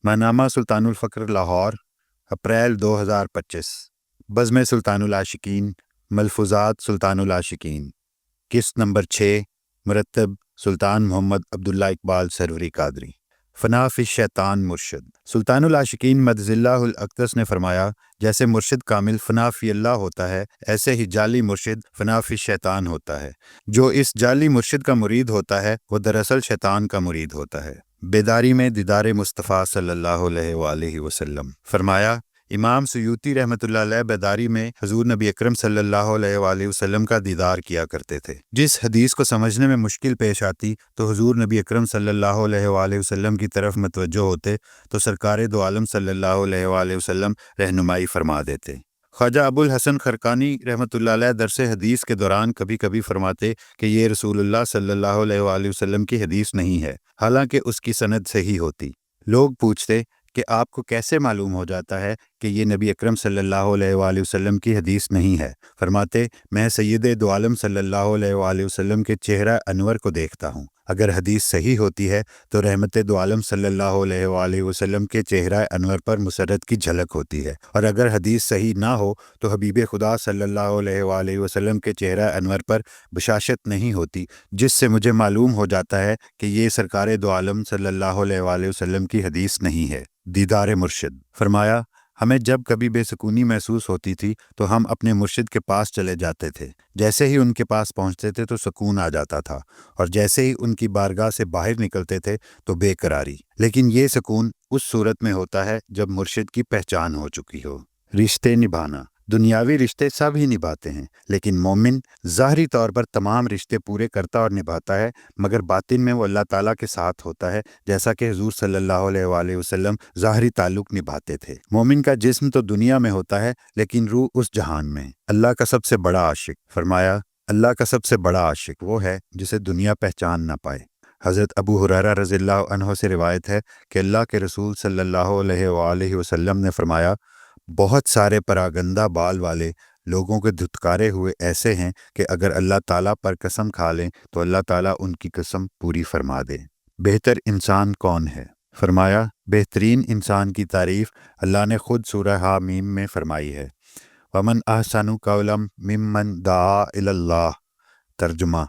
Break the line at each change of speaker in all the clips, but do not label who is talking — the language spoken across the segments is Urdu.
ماہنامہ سلطان الفقر لاہور، اپریل 2025۔ بزم سلطان العاشقین، ملفوظات سلطان العاشقین، قسط نمبر 6، مرتب سلطان محمد عبداللہ اقبال سروری قادری۔ فنا فی الشیطان مرشد۔ سلطان العاشقین مدظ اللہ الاقدس نے فرمایا، جیسے مرشد کامل فنا فی اللہ ہوتا ہے، ایسے ہی جعلی مرشد فنا فی الشیطان ہوتا ہے۔ جو اس جعلی مرشد کا مرید ہوتا ہے وہ دراصل شیطان کا مرید ہوتا ہے۔ بیداری میں دیدار مصطفیٰ صلی اللہ علیہ وآلہ وسلم۔ فرمایا، امام سیوطی رحمۃ اللہ علیہ بیداری میں حضور نبی اکرم صلی اللہ علیہ وآلہ وسلم کا دیدار کیا کرتے تھے۔ جس حدیث کو سمجھنے میں مشکل پیش آتی تو حضور نبی اکرم صلی اللہ علیہ وآلہ وسلم کی طرف متوجہ ہوتے تو سرکار دو عالم صلی اللہ علیہ وآلہ وسلم رہنمائی فرما دیتے۔ خواجہ ابو الحسن خرقانی رحمۃ اللہ علیہ درس حدیث کے دوران کبھی کبھی فرماتے کہ یہ رسول اللہ صلی اللہ علیہ وآلہ وسلم کی حدیث نہیں ہے، حالانکہ اس کی سند صحیح ہوتی۔ لوگ پوچھتے کہ آپ کو کیسے معلوم ہو جاتا ہے کہ یہ نبی اکرم صلی اللہ علیہ وآلہ وسلم کی حدیث نہیں ہے؟ فرماتے، میں سید دو عالم صلی اللہ علیہ وآلہ وسلم کے چہرہ انور کو دیکھتا ہوں۔ اگر حدیث صحیح ہوتی ہے تو رحمت دو عالم صلی اللہ علیہ وآلہ وسلم کے چہرہ انور پر مسرت کی جھلک ہوتی ہے، اور اگر حدیث صحیح نہ ہو تو حبیب خدا صلی اللہ علیہ وآلہ وسلم کے چہرہ انور پر بشاشت نہیں ہوتی، جس سے مجھے معلوم ہو جاتا ہے کہ یہ سرکار دو عالم صلی اللہ علیہ وآلہ وسلم کی حدیث نہیں ہے۔ دیدار مرشد۔ فرمایا، ہمیں جب کبھی بے سکونی محسوس ہوتی تھی تو ہم اپنے مرشد کے پاس چلے جاتے تھے۔ جیسے ہی ان کے پاس پہنچتے تھے تو سکون آ جاتا تھا، اور جیسے ہی ان کی بارگاہ سے باہر نکلتے تھے تو بے قراری۔ لیکن یہ سکون اس صورت میں ہوتا ہے جب مرشد کی پہچان ہو چکی ہو۔ رشتے نبھانا۔ دنیاوی رشتے سب ہی نبھاتے ہیں، لیکن مومن ظاہری طور پر تمام رشتے پورے کرتا اور نبھاتا ہے، مگر باطن میں وہ اللہ تعالیٰ کے ساتھ ہوتا ہے، جیسا کہ حضور صلی اللہ علیہ وآلہ وسلم ظاہری تعلق نبھاتے تھے۔ مومن کا جسم تو دنیا میں ہوتا ہے، لیکن روح اس جہان میں۔ اللہ کا سب سے بڑا عاشق۔ فرمایا، اللہ کا سب سے بڑا عاشق وہ ہے جسے دنیا پہچان نہ پائے۔ حضرت ابو ہریرہ رضی اللہ عنہ سے روایت ہے کہ اللہ کے رسول صلی اللہ علیہ وآلہ وسلم نے فرمایا، بہت سارے پراگندہ بال والے لوگوں کے دھتکارے ہوئے ایسے ہیں کہ اگر اللہ تعالیٰ پر قسم کھا لیں تو اللہ تعالیٰ ان کی قسم پوری فرما دے۔ بہتر انسان کون ہے؟ فرمایا، بہترین انسان کی تعریف اللہ نے خود سورہ حامیم میں فرمائی ہے۔ وَمَنْ أَحْسَنُ قَوْلًا مِّمَّنْ دَعَا إِلَى اللَّهِ۔ ترجمہ،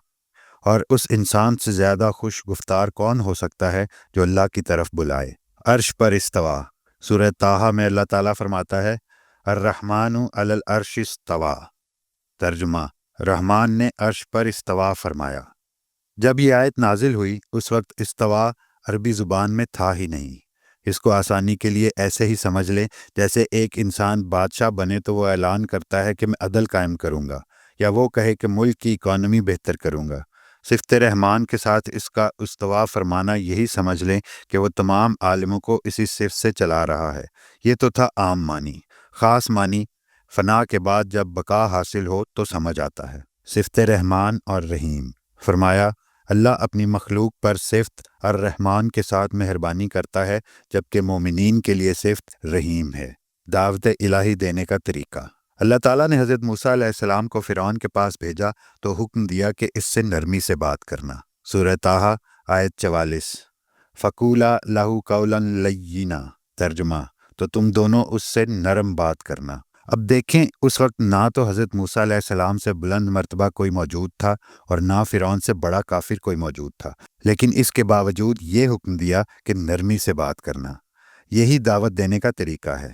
اور اس انسان سے زیادہ خوش گفتار کون ہو سکتا ہے جو اللہ کی طرف بلائے۔ عرش پر استوا۔ سورہ طٰہٰ میں اللہ تعالیٰ فرماتا ہے، الرحمن علی العرش استویٰ۔ ترجمہ، رحمان نے عرش پر استوا فرمایا۔ جب یہ آیت نازل ہوئی اس وقت استوا عربی زبان میں تھا ہی نہیں۔ اس کو آسانی کے لیے ایسے ہی سمجھ لیں جیسے ایک انسان بادشاہ بنے تو وہ اعلان کرتا ہے کہ میں عدل قائم کروں گا، یا وہ کہے کہ ملک کی اکانومی بہتر کروں گا۔ صفت رحمان کے ساتھ اس کا استوا فرمانا یہی سمجھ لیں کہ وہ تمام عالموں کو اسی صفت سے چلا رہا ہے۔ یہ تو تھا عام معنی۔ خاص معنی فنا کے بعد جب بقا حاصل ہو تو سمجھ آتا ہے۔ صفت رحمان اور رحیم۔ فرمایا، اللہ اپنی مخلوق پر صفت الرحمن کے ساتھ مہربانی کرتا ہے، جبکہ مومنین کے لیے صفت رحیم ہے۔ دعوت الہی دینے کا طریقہ۔ اللہ تعالیٰ نے حضرت موسیٰ علیہ السلام کو فرعون کے پاس بھیجا تو حکم دیا کہ اس سے نرمی سے بات کرنا۔ سورہ طٰہٰ آیت 44۔ فَقُولَا لَهُ قَوْلًا لَيِّنًا۔ ترجمہ، تو تم دونوں اس سے نرم بات کرنا۔ اب دیکھیں، اس وقت نہ تو حضرت موسیٰ علیہ السلام سے بلند مرتبہ کوئی موجود تھا اور نہ فرعون سے بڑا کافر کوئی موجود تھا، لیکن اس کے باوجود یہ حکم دیا کہ نرمی سے بات کرنا۔ یہی دعوت دینے کا طریقہ ہے۔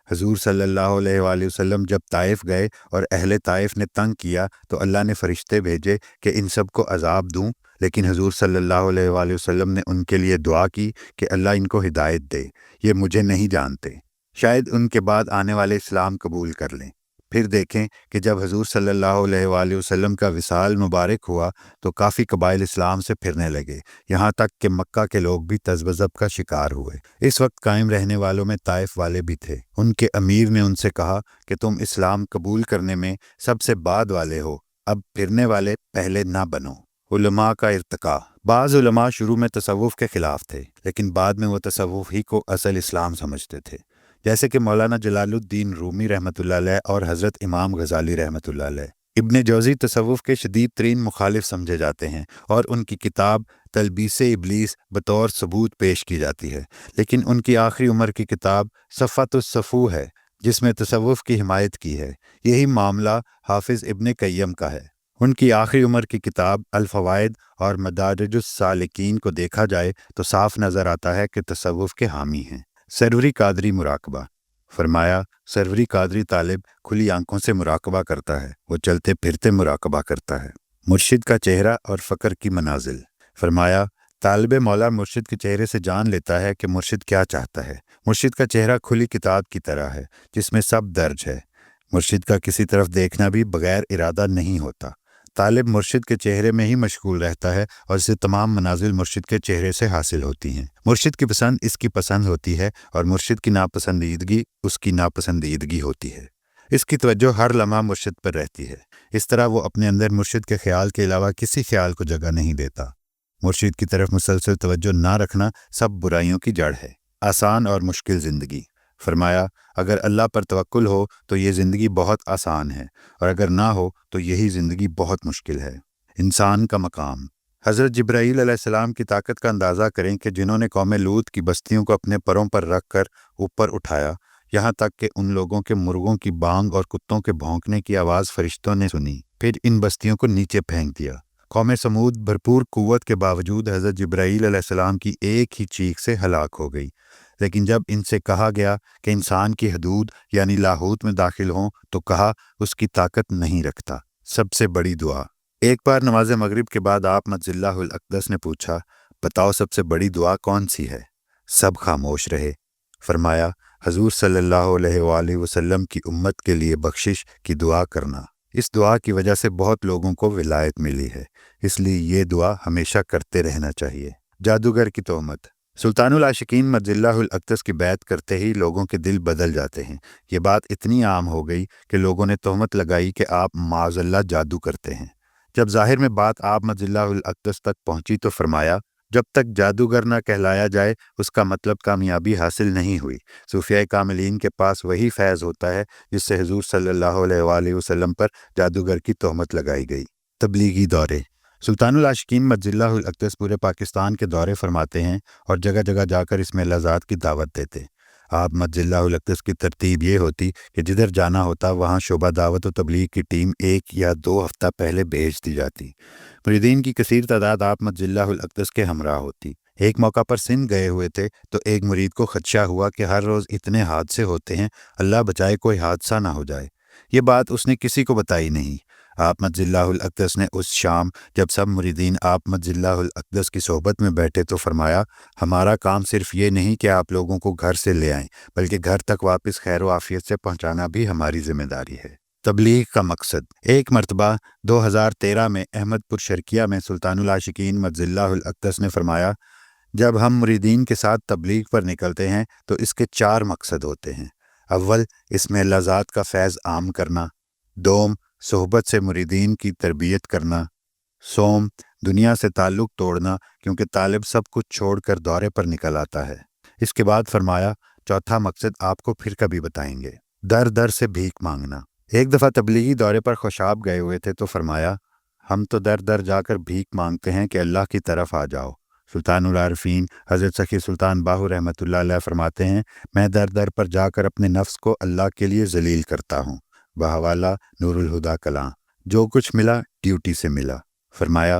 حضور صلی اللہ علیہ وآلہ وسلم جب طائف گئے اور اہل طائف نے تنگ کیا تو اللہ نے فرشتے بھیجے کہ ان سب کو عذاب دوں، لیکن حضور صلی اللہ علیہ وآلہ وسلم نے ان کے لیے دعا کی کہ اللہ ان کو ہدایت دے، یہ مجھے نہیں جانتے، شاید ان کے بعد آنے والے اسلام قبول کر لیں۔ پھر دیکھیں کہ جب حضور صلی اللہ علیہ وآلہ وسلم کا وصال مبارک ہوا تو کافی قبائل اسلام سے پھرنے لگے، یہاں تک کہ مکہ کے لوگ بھی تذبذب کا شکار ہوئے۔ اس وقت قائم رہنے والوں میں طائف والے بھی تھے۔ ان کے امیر نے ان سے کہا کہ تم اسلام قبول کرنے میں سب سے بعد والے ہو، اب پھرنے والے پہلے نہ بنو۔ علماء کا ارتقاء۔ بعض علماء شروع میں تصوف کے خلاف تھے، لیکن بعد میں وہ تصوف ہی کو اصل اسلام سمجھتے تھے، جیسے کہ مولانا جلال الدین رومی رحمۃ اللہ علیہ اور حضرت امام غزالی رحمۃ اللہ علیہ۔ ابن جوزی تصوف کے شدید ترین مخالف سمجھے جاتے ہیں، اور ان کی کتاب تلبیس ابلیس بطور ثبوت پیش کی جاتی ہے، لیکن ان کی آخری عمر کی کتاب صفۃ الصفو ہے جس میں تصوف کی حمایت کی ہے۔ یہی معاملہ حافظ ابن قیم کا ہے۔ ان کی آخری عمر کی کتاب الفوائد اور مدارج السالکین کو دیکھا جائے تو صاف نظر آتا ہے کہ تصوف کے حامی ہیں۔ سروری قادری مراقبہ۔ فرمایا سروری قادری طالب کھلی آنکھوں سے مراقبہ کرتا ہے، وہ چلتے پھرتے مراقبہ کرتا ہے۔ مرشد کا چہرہ اور فقر کی منازل۔ فرمایا طالب مولا مرشد کے چہرے سے جان لیتا ہے کہ مرشد کیا چاہتا ہے۔ مرشد کا چہرہ کھلی کتاب کی طرح ہے جس میں سب درج ہے۔ مرشد کا کسی طرف دیکھنا بھی بغیر ارادہ نہیں ہوتا۔ طالب مرشد کے چہرے میں ہی مشغول رہتا ہے اور اسے تمام منازل مرشد کے چہرے سے حاصل ہوتی ہیں۔ مرشد کی پسند اس کی پسند ہوتی ہے اور مرشد کی ناپسندیدگی اس کی ناپسندیدگی ہوتی ہے۔ اس کی توجہ ہر لمحہ مرشد پر رہتی ہے۔ اس طرح وہ اپنے اندر مرشد کے خیال کے علاوہ کسی خیال کو جگہ نہیں دیتا۔ مرشد کی طرف مسلسل توجہ نہ رکھنا سب برائیوں کی جڑ ہے۔ آسان اور مشکل زندگی۔ فرمایا اگر اللہ پر توکل ہو تو یہ زندگی بہت آسان ہے، اور اگر نہ ہو تو یہی زندگی بہت مشکل ہے۔ انسان کا مقام۔ حضرت جبرائیل علیہ السلام کی طاقت کا اندازہ کریں کہ جنہوں نے قوم لوط کی بستیوں کو اپنے پروں پر رکھ کر اوپر اٹھایا، یہاں تک کہ ان لوگوں کے مرغوں کی بانگ اور کتوں کے بھونکنے کی آواز فرشتوں نے سنی، پھر ان بستیوں کو نیچے پھینک دیا۔ قوم سمود بھرپور قوت کے باوجود حضرت جبرائیل علیہ السلام کی ایک ہی چیخ سے ہلاک ہو گئی، لیکن جب ان سے کہا گیا کہ انسان کی حدود یعنی لاہوت میں داخل ہوں تو کہا اس کی طاقت نہیں رکھتا۔ سب سے بڑی دعا۔ ایک بار نماز مغرب کے بعد آپ مجد اللہ الاقدس نے پوچھا بتاؤ سب سے بڑی دعا کون سی ہے؟ سب خاموش رہے۔ فرمایا حضور صلی اللہ علیہ وآلہ وسلم کی امت کے لیے بخشش کی دعا کرنا۔ اس دعا کی وجہ سے بہت لوگوں کو ولایت ملی ہے، اس لیے یہ دعا ہمیشہ کرتے رہنا چاہیے۔ جادوگر کی تہمت۔ سلطان العاشقین مجد اللہ الاقدس کی بیعت کرتے ہی لوگوں کے دل بدل جاتے ہیں۔ یہ بات اتنی عام ہو گئی کہ لوگوں نے تہمت لگائی کہ آپ معاذ اللہ جادو کرتے ہیں۔ جب ظاہر میں بات آپ مجد اللہ الاقدس تک پہنچی تو فرمایا جب تک جادوگر نہ کہلایا جائے اس کا مطلب کامیابی حاصل نہیں ہوئی۔ صوفیاء کاملین کے پاس وہی فیض ہوتا ہے جس سے حضور صلی اللہ علیہ وآلہ وسلم پر جادوگر کی تہمت لگائی گئی۔ تبلیغی دورے۔ سلطان العاشقین مجد اللہ الاقدس پورے پاکستان کے دورے فرماتے ہیں اور جگہ جگہ جا کر اس میں لذات کی دعوت دیتے۔ آپ مجد اللہ الاقدس کی ترتیب یہ ہوتی کہ جدھر جانا ہوتا وہاں شعبہ دعوت و تبلیغ کی ٹیم 1 یا 2 ہفتہ پہلے بھیج دی جاتی۔ مریدین کی کثیر تعداد آپ مجد اللہ الاقدس کے ہمراہ ہوتی۔ ایک موقع پر سندھ گئے ہوئے تھے تو ایک مرید کو خدشہ ہوا کہ ہر روز اتنے حادثے ہوتے ہیں، اللہ بچائے کوئی حادثہ نہ ہو جائے۔ یہ بات اس نے کسی کو بتائی نہیں۔ آپ مجد اللہ الاقدس نے اس شام جب سب مریدین آپ مجد اللہ الاقدس کی صحبت میں بیٹھے تو فرمایا ہمارا کام صرف یہ نہیں کہ آپ لوگوں کو گھر سے لے آئیں، بلکہ گھر تک واپس خیر و عافیت سے پہنچانا بھی ہماری ذمہ داری ہے۔ تبلیغ کا مقصد۔ ایک مرتبہ 2013 میں احمد پور شرقیہ میں سلطان العاشقین مجد اللہ الاقدس نے فرمایا جب ہم مریدین کے ساتھ تبلیغ پر نکلتے ہیں تو اس کے 4 مقصد ہوتے ہیں۔ اول اس میں اللہ ذات کا فیض عام کرنا، دوم صحبت سے مریدین کی تربیت کرنا، سوم دنیا سے تعلق توڑنا کیونکہ طالب سب کچھ چھوڑ کر دورے پر نکل آتا ہے۔ اس کے بعد فرمایا چوتھا مقصد آپ کو پھر کبھی بتائیں گے، در در سے بھیک مانگنا۔ ایک دفعہ تبلیغی دورے پر خوشاب گئے ہوئے تھے تو فرمایا ہم تو در در جا کر بھیک مانگتے ہیں کہ اللہ کی طرف آ جاؤ۔ سلطان العارفین حضرت سخی سلطان باہو رحمۃ اللہ علیہ فرماتے ہیں میں در در پر جا کر اپنے نفس کو اللہ کے لیے ذلیل کرتا ہوں۔ بحوالہ نور الہدا کلاں۔ جو کچھ ملا ڈیوٹی سے ملا۔ فرمایا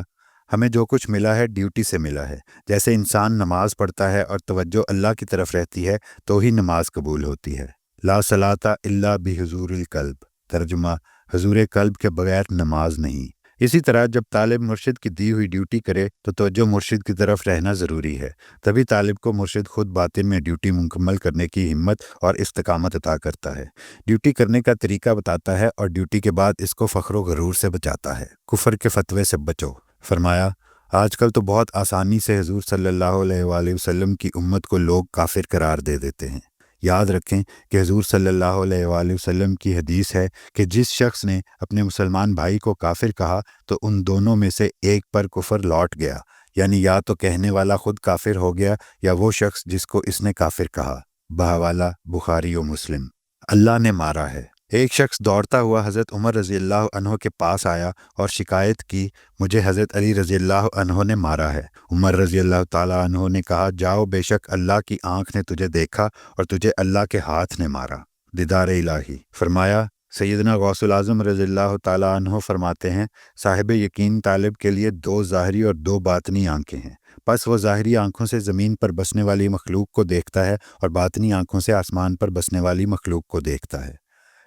ہمیں جو کچھ ملا ہے ڈیوٹی سے ملا ہے۔ جیسے انسان نماز پڑھتا ہے اور توجہ اللہ کی طرف رہتی ہے تو ہی نماز قبول ہوتی ہے۔ لا صلاۃ الا بحضور القلب۔ ترجمہ حضور قلب کے بغیر نماز نہیں۔ اسی طرح جب طالب مرشد کی دی ہوئی ڈیوٹی کرے تو توجہ مرشد کی طرف رہنا ضروری ہے، تبھی طالب کو مرشد خود باطن میں ڈیوٹی مکمل کرنے کی ہمت اور استقامت عطا کرتا ہے، ڈیوٹی کرنے کا طریقہ بتاتا ہے اور ڈیوٹی کے بعد اس کو فخر و غرور سے بچاتا ہے۔ کفر کے فتوے سے بچو۔ فرمایا آج کل تو بہت آسانی سے حضور صلی اللہ علیہ وآلہ وسلم کی امت کو لوگ کافر قرار دے دیتے ہیں۔ یاد رکھیں کہ حضور صلی اللہ علیہ وآلہ وسلم کی حدیث ہے کہ جس شخص نے اپنے مسلمان بھائی کو کافر کہا تو ان دونوں میں سے ایک پر کفر لوٹ گیا، یعنی یا تو کہنے والا خود کافر ہو گیا یا وہ شخص جس کو اس نے کافر کہا۔ بحوالہ بخاری و مسلم۔ اللہ نے مارا ہے۔ ایک شخص دوڑتا ہوا حضرت عمر رضی اللہ عنہ کے پاس آیا اور شکایت کی، مجھے حضرت علی رضی اللہ عنہ نے مارا ہے۔ عمر رضی اللہ تعالیٰ عنہ نے کہا، جاؤ، بے شک اللہ کی آنکھ نے تجھے دیکھا اور تجھے اللہ کے ہاتھ نے مارا۔ دیدار الہی۔ فرمایا، سیدنا غوث العظم رضی اللہ تعالیٰ عنہ فرماتے ہیں، صاحب یقین طالب کے لیے 2 ظاہری اور 2 باطنی آنکھیں ہیں۔ پس وہ ظاہری آنکھوں سے زمین پر بسنے والی مخلوق کو دیکھتا ہے اور باطنی آنکھوں سے آسمان پر بسنے والی مخلوق کو دیکھتا ہے۔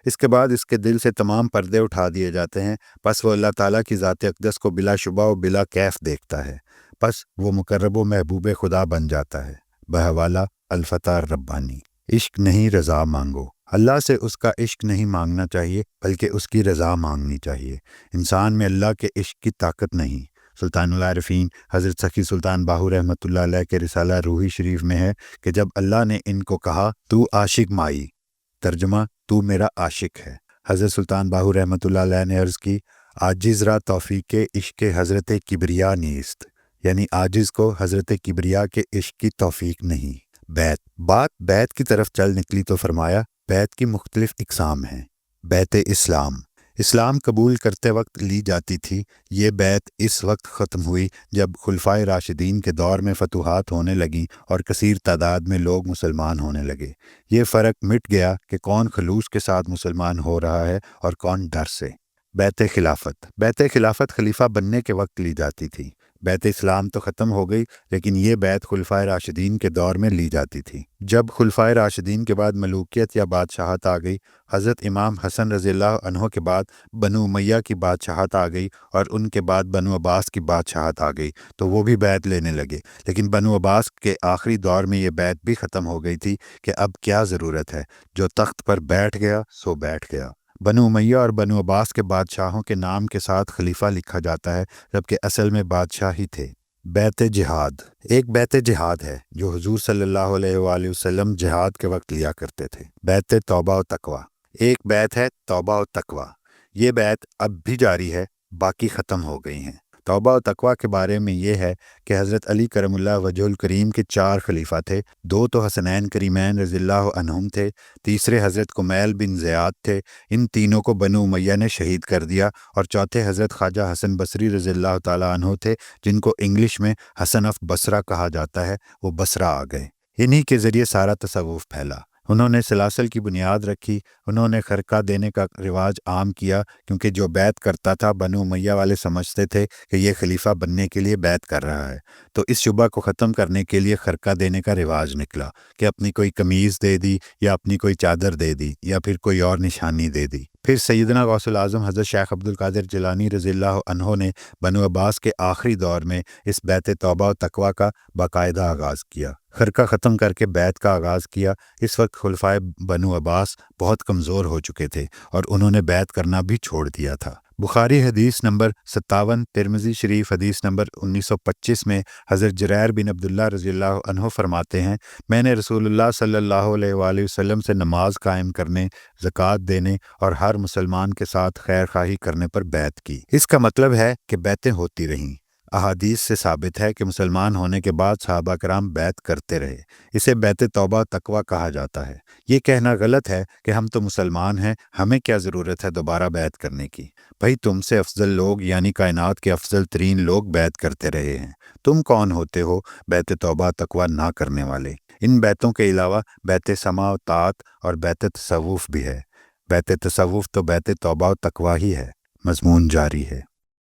اس کے بعد اس کے دل سے تمام پردے اٹھا دیے جاتے ہیں، پس وہ اللہ تعالیٰ کی ذات اقدس کو بلا شبہ و بلا کیف دیکھتا ہے، پس وہ مقرب و محبوب خدا بن جاتا ہے۔ بحوالہ الفتح ربانی۔ عشق نہیں، رضا مانگو۔ اللہ سے اس کا عشق نہیں مانگنا چاہیے بلکہ اس کی رضا مانگنی چاہیے۔ انسان میں اللہ کے عشق کی طاقت نہیں۔ سلطان العارفین حضرت سخی سلطان باہو رحمۃ اللہ علیہ کے رسالہ روحی شریف میں ہے کہ جب اللہ نے ان کو کہا، تو عاشق مائی، ترجمہ، تو میرا عاشق ہے، حضرت سلطان باہو رحمۃ اللہ علیہ نے عرض کی، عاجز را توفیق عشق حضرت کبریا نیست، یعنی عاجز کو حضرت کبریا کے عشق کی توفیق نہیں۔ بیت کی طرف چل نکلی تو فرمایا، بیت کی مختلف اقسام ہیں۔ بیت اسلام قبول کرتے وقت لی جاتی تھی۔ یہ بیت اس وقت ختم ہوئی جب خلفائے راشدین کے دور میں فتوحات ہونے لگیں اور کثیر تعداد میں لوگ مسلمان ہونے لگے۔ یہ فرق مٹ گیا کہ کون خلوص کے ساتھ مسلمان ہو رہا ہے اور کون ڈر سے۔ بیت خلافت خلیفہ بننے کے وقت لی جاتی تھی۔ بیت اسلام تو ختم ہو گئی، لیکن یہ بیت خلفائے راشدین کے دور میں لی جاتی تھی۔ جب خلفائے راشدین کے بعد ملوکیت یا بادشاہت آ گئی، حضرت امام حسن رضی اللہ عنہ کے بعد بنو امیہ کی بادشاہت آ گئی اور ان کے بعد بنو عباس کی بادشاہت آ گئی تو وہ بھی بیت لینے لگے، لیکن بنو عباس کے آخری دور میں یہ بیت بھی ختم ہو گئی تھی کہ اب کیا ضرورت ہے، جو تخت پر بیٹھ گیا سو بیٹھ گیا۔ بنو امیہ اور بنو عباس کے بادشاہوں کے نام کے ساتھ خلیفہ لکھا جاتا ہے، جبکہ اصل میں بادشاہ ہی تھے۔ بیت جہاد، ایک بیت جہاد ہے جو حضور صلی اللہ علیہ وآلہ وسلم جہاد کے وقت لیا کرتے تھے۔ بیت توبہ و تقوی، ایک بیت ہے توبہ و تقوی۔ یہ بیت اب بھی جاری ہے، باقی ختم ہو گئی ہیں۔ توبہ و تقوی کے بارے میں یہ ہے کہ حضرت علی کرم اللہ وجہ الکریم کے 4 خلیفہ تھے، 2 تو حسنین کریمین رضی اللہ عنہم تھے، تیسرے حضرت کمیل بن زیاد تھے، ان تینوں کو بنو امیہ نے شہید کر دیا، اور چوتھے حضرت خواجہ حسن بصری رضی اللہ تعالیٰ عنہ تھے، جن کو انگلش میں حسن آف بصرہ کہا جاتا ہے، وہ بصرہ آ گئے۔ انہی کے ذریعے سارا تصوف پھیلا۔ انہوں نے سلاسل کی بنیاد رکھی، انہوں نے خرقہ دینے کا رواج عام کیا، کیونکہ جو بیعت کرتا تھا بنو امیہ والے سمجھتے تھے کہ یہ خلیفہ بننے کے لیے بیعت کر رہا ہے، تو اس شبہ کو ختم کرنے کے لیے خرقہ دینے کا رواج نکلا کہ اپنی کوئی قمیض دے دی یا اپنی کوئی چادر دے دی یا پھر کوئی اور نشانی دے دی۔ پھر سیدنا غوث العظم حضرت شیخ عبد القادر جیلانی رضی اللہ عنہ نے بنو عباس کے آخری دور میں اس بیت توبہ و تقوی کا باقاعدہ آغاز کیا، خرقہ ختم کر کے بیعت کا آغاز کیا۔ اس وقت خلفائے بنو عباس بہت کمزور ہو چکے تھے اور انہوں نے بیعت کرنا بھی چھوڑ دیا تھا۔ بخاری حدیث نمبر 57، ترمذی شریف حدیث نمبر 1925 میں حضرت جریر بن عبداللہ رضی اللہ عنہ فرماتے ہیں، میں نے رسول اللہ صلی اللہ علیہ وآلہ وسلم سے نماز قائم کرنے، زکوٰۃ دینے اور ہر مسلمان کے ساتھ خیر خواہی کرنے پر بیعت کی۔ اس کا مطلب ہے کہ بیعتیں ہوتی رہیں۔ احادیث سے ثابت ہے کہ مسلمان ہونے کے بعد صحابہ کرام بیعت کرتے رہے۔ اسے بیت توبہ تقوی کہا جاتا ہے۔ یہ کہنا غلط ہے کہ ہم تو مسلمان ہیں، ہمیں کیا ضرورت ہے دوبارہ بیعت کرنے کی۔ بھئی تم سے افضل لوگ یعنی کائنات کے افضل ترین لوگ بیعت کرتے رہے ہیں، تم کون ہوتے ہو بیت توبہ تقوی نہ کرنے والے؟ ان بیتوں کے علاوہ بیت سماع و طاعت اور بیت تصوف بھی ہے۔ بیت تصوف تو بیت توبہ و تقوی ہی ہے۔ مضمون جاری ہے۔